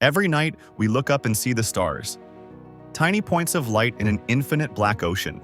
Every night, we look up and see the stars, tiny points of light in an infinite black ocean.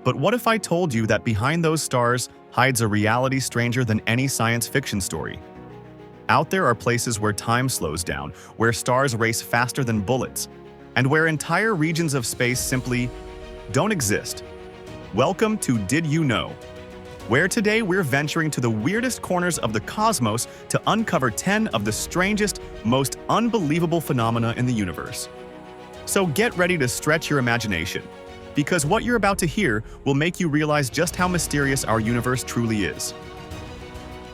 But what if I told you that behind those stars hides a reality stranger than any science fiction story? Out there are places where time slows down, where stars race faster than bullets, and where entire regions of space simply don't exist. Welcome to Did You Know?, where today we're venturing to the weirdest corners of the cosmos to uncover 10 of the strangest, most unbelievable phenomena in the universe. So get ready to stretch your imagination, because what you're about to hear will make you realize just how mysterious our universe truly is.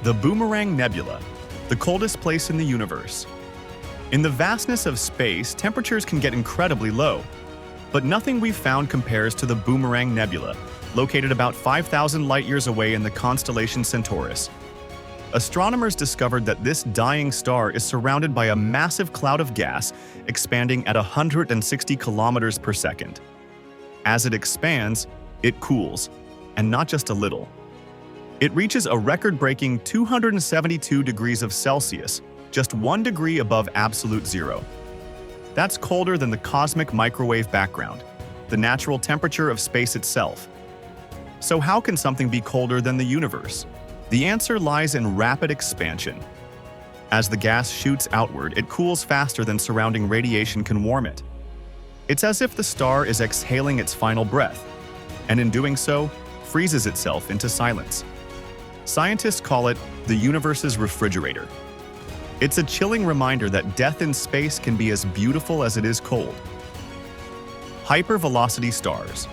The Boomerang Nebula, the coldest place in the universe. In the vastness of space, temperatures can get incredibly low, but nothing we've found compares to the Boomerang Nebula, located about 5,000 light-years away in the constellation Centaurus. Astronomers discovered that this dying star is surrounded by a massive cloud of gas expanding at 160 kilometers per second. As it expands, it cools, and not just a little. It reaches a record-breaking 272 degrees of Celsius, just 1 degree above absolute zero. That's colder than the cosmic microwave background, the natural temperature of space itself. So how can something be colder than the universe? The answer lies in rapid expansion. As the gas shoots outward, it cools faster than surrounding radiation can warm it. It's as if the star is exhaling its final breath, and in doing so, freezes itself into silence. Scientists call it the universe's refrigerator. It's a chilling reminder that death in space can be as beautiful as it is cold. Hypervelocity stars.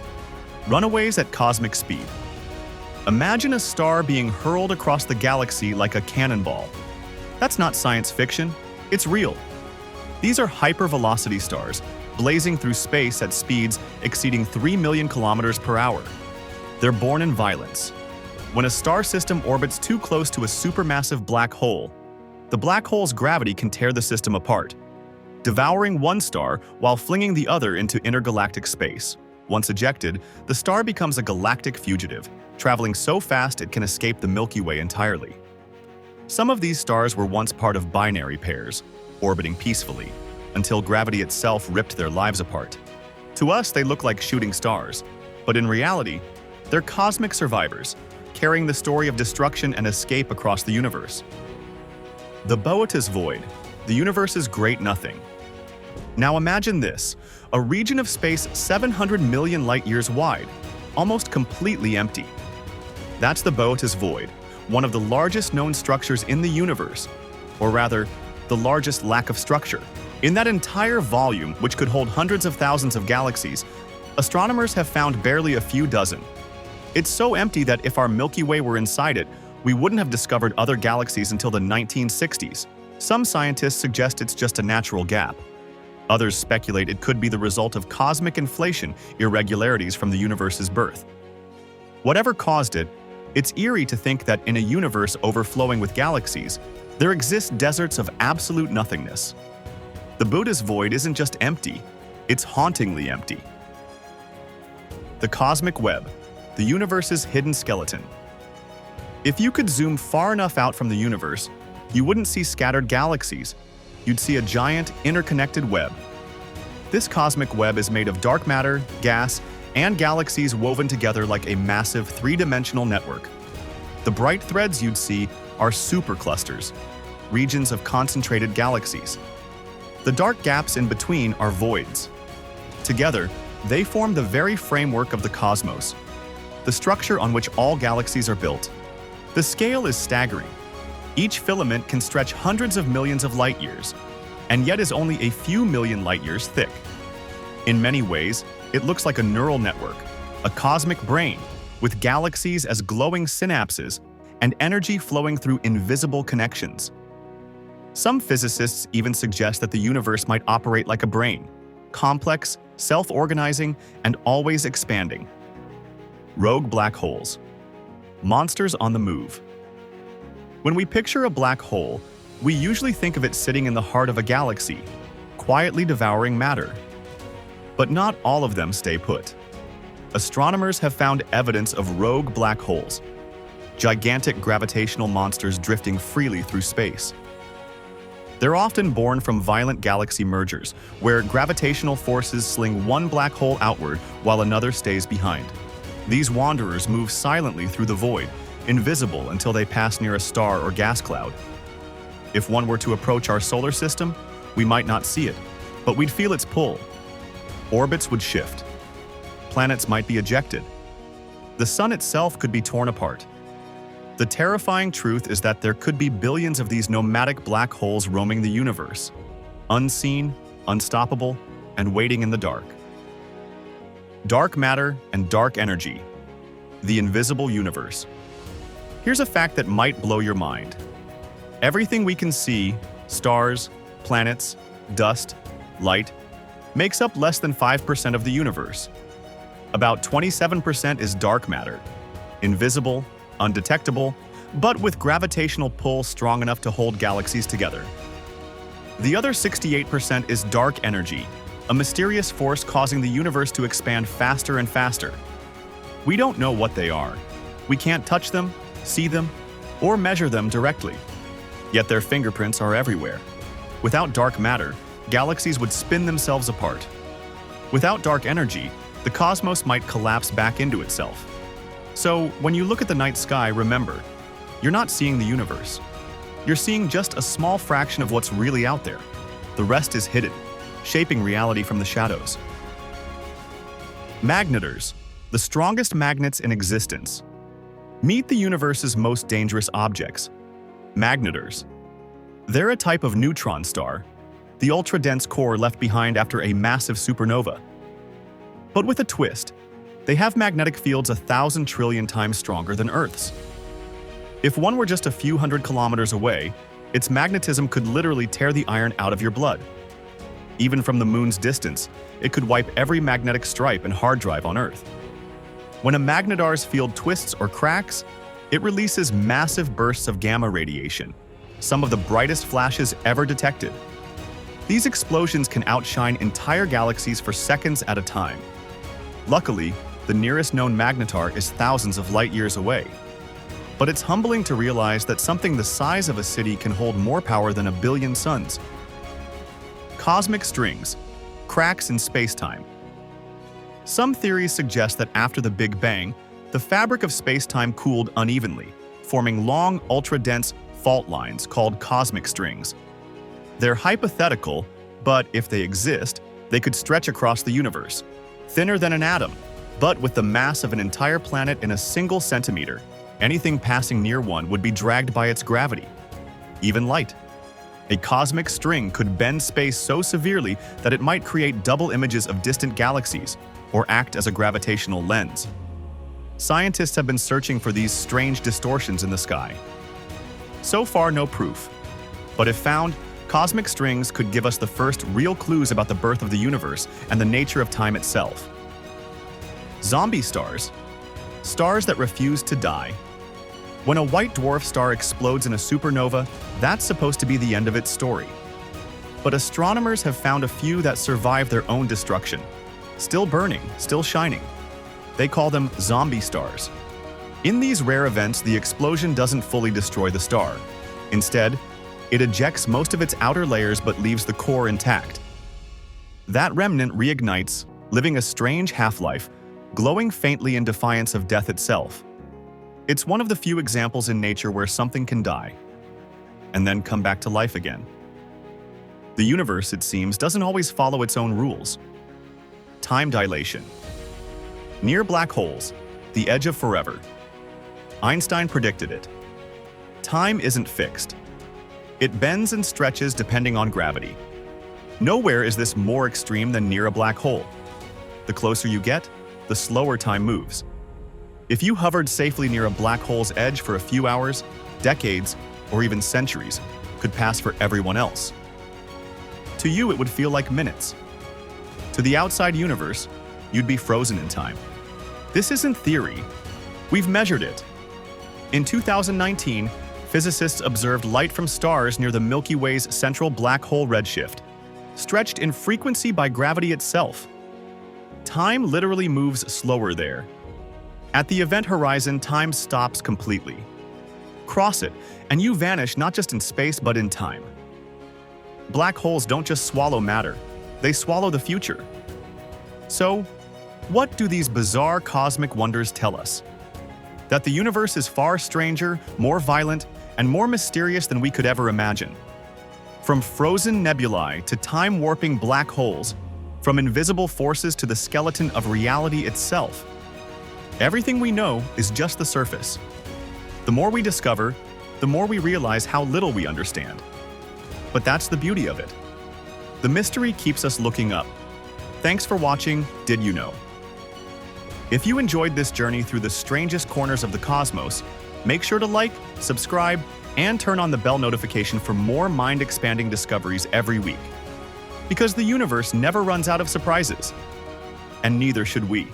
Runaways at cosmic speed. Imagine a star being hurled across the galaxy like a cannonball. That's not science fiction, it's real. These are hypervelocity stars, blazing through space at speeds exceeding 3 million kilometers per hour. They're born in violence. When a star system orbits too close to a supermassive black hole, the black hole's gravity can tear the system apart, devouring one star while flinging the other into intergalactic space. Once ejected, the star becomes a galactic fugitive, traveling so fast it can escape the Milky Way entirely. Some of these stars were once part of binary pairs, orbiting peacefully, until gravity itself ripped their lives apart. To us, they look like shooting stars, but in reality, they're cosmic survivors, carrying the story of destruction and escape across the universe. The Boötes Void, the universe's great nothing. Now imagine this, a region of space 700 million light-years wide, almost completely empty. That's the Boötes Void, one of the largest known structures in the universe, or rather, the largest lack of structure. In that entire volume, which could hold hundreds of thousands of galaxies, astronomers have found barely a few dozen. It's so empty that if our Milky Way were inside it, we wouldn't have discovered other galaxies until the 1960s. Some scientists suggest it's just a natural gap. Others speculate it could be the result of cosmic inflation irregularities from the universe's birth. Whatever caused it, it's eerie to think that in a universe overflowing with galaxies, there exist deserts of absolute nothingness. The Boötes Void isn't just empty, it's hauntingly empty. The Cosmic Web, the universe's hidden skeleton. If you could zoom far enough out from the universe, you wouldn't see scattered galaxies. You'd see a giant, interconnected web. This cosmic web is made of dark matter, gas, and galaxies woven together like a massive three-dimensional network. The bright threads you'd see are superclusters, regions of concentrated galaxies. The dark gaps in between are voids. Together, they form the very framework of the cosmos, the structure on which all galaxies are built. The scale is staggering. Each filament can stretch hundreds of millions of light-years, and yet is only a few million light-years thick. In many ways, it looks like a neural network, a cosmic brain, with galaxies as glowing synapses and energy flowing through invisible connections. Some physicists even suggest that the universe might operate like a brain, complex, self-organizing, and always expanding. Rogue black holes. Monsters on the move. When we picture a black hole, we usually think of it sitting in the heart of a galaxy, quietly devouring matter. But not all of them stay put. Astronomers have found evidence of rogue black holes, gigantic gravitational monsters drifting freely through space. They're often born from violent galaxy mergers, where gravitational forces sling one black hole outward while another stays behind. These wanderers move silently through the void, invisible until they pass near a star or gas cloud. If one were to approach our solar system, we might not see it, but we'd feel its pull. Orbits would shift. Planets might be ejected. The sun itself could be torn apart. The terrifying truth is that there could be billions of these nomadic black holes roaming the universe, unseen, unstoppable, and waiting in the dark. Dark matter and dark energy, the invisible universe. Here's a fact that might blow your mind. Everything we can see, stars, planets, dust, light, makes up less than 5% of the universe. About 27% is dark matter, invisible, undetectable, but with gravitational pull strong enough to hold galaxies together. The other 68% is dark energy, a mysterious force causing the universe to expand faster and faster. We don't know what they are. We can't touch them, see them, or measure them directly. Yet their fingerprints are everywhere. Without dark matter, galaxies would spin themselves apart. Without dark energy, the cosmos might collapse back into itself. So, when you look at the night sky, remember, you're not seeing the universe. You're seeing just a small fraction of what's really out there. The rest is hidden, shaping reality from the shadows. Magnetars, the strongest magnets in existence. Meet the universe's most dangerous objects, magnetars. They're a type of neutron star, the ultra-dense core left behind after a massive supernova. But with a twist, they have magnetic fields 1,000 trillion times stronger than Earth's. If one were just a few hundred kilometers away, its magnetism could literally tear the iron out of your blood. Even from the moon's distance, it could wipe every magnetic stripe and hard drive on Earth. When a magnetar's field twists or cracks, it releases massive bursts of gamma radiation, some of the brightest flashes ever detected. These explosions can outshine entire galaxies for seconds at a time. Luckily, the nearest known magnetar is thousands of light years away. But it's humbling to realize that something the size of a city can hold more power than a billion suns. Cosmic strings, cracks in space-time. Some theories suggest that after the Big Bang, the fabric of space-time cooled unevenly, forming long, ultra-dense fault lines called cosmic strings. They're hypothetical, but if they exist, they could stretch across the universe, thinner than an atom, but with the mass of an entire planet in a single centimeter. Anything passing near one would be dragged by its gravity. Even light. A cosmic string could bend space so severely that it might create double images of distant galaxies or act as a gravitational lens. Scientists have been searching for these strange distortions in the sky. So far, no proof. But if found, cosmic strings could give us the first real clues about the birth of the universe and the nature of time itself. Zombie stars. Stars that refuse to die. When a white dwarf star explodes in a supernova, that's supposed to be the end of its story. But astronomers have found a few that survive their own destruction. Still burning, still shining. They call them zombie stars. In these rare events, the explosion doesn't fully destroy the star. Instead, it ejects most of its outer layers but leaves the core intact. That remnant reignites, living a strange half-life, glowing faintly in defiance of death itself. It's one of the few examples in nature where something can die, and then come back to life again. The universe, it seems, doesn't always follow its own rules. Time dilation. Near black holes, the edge of forever. Einstein predicted it. Time isn't fixed. It bends and stretches depending on gravity. Nowhere is this more extreme than near a black hole. The closer you get, the slower time moves. If you hovered safely near a black hole's edge for a few hours, decades, or even centuries could pass for everyone else. To you, it would feel like minutes. To the outside universe, you'd be frozen in time. This isn't theory. We've measured it. In 2019, physicists observed light from stars near the Milky Way's central black hole redshift, stretched in frequency by gravity itself. Time literally moves slower there. At the event horizon, time stops completely. Cross it, and you vanish not just in space but in time. Black holes don't just swallow matter, they swallow the future. So, what do these bizarre cosmic wonders tell us? That the universe is far stranger, more violent, and more mysterious than we could ever imagine. From frozen nebulae to time-warping black holes, from invisible forces to the skeleton of reality itself, everything we know is just the surface. The more we discover, the more we realize how little we understand. But that's the beauty of it. The mystery keeps us looking up. Thanks for watching Did You Know? If you enjoyed this journey through the strangest corners of the cosmos, make sure to like, subscribe, and turn on the bell notification for more mind-expanding discoveries every week. Because the universe never runs out of surprises, and neither should we.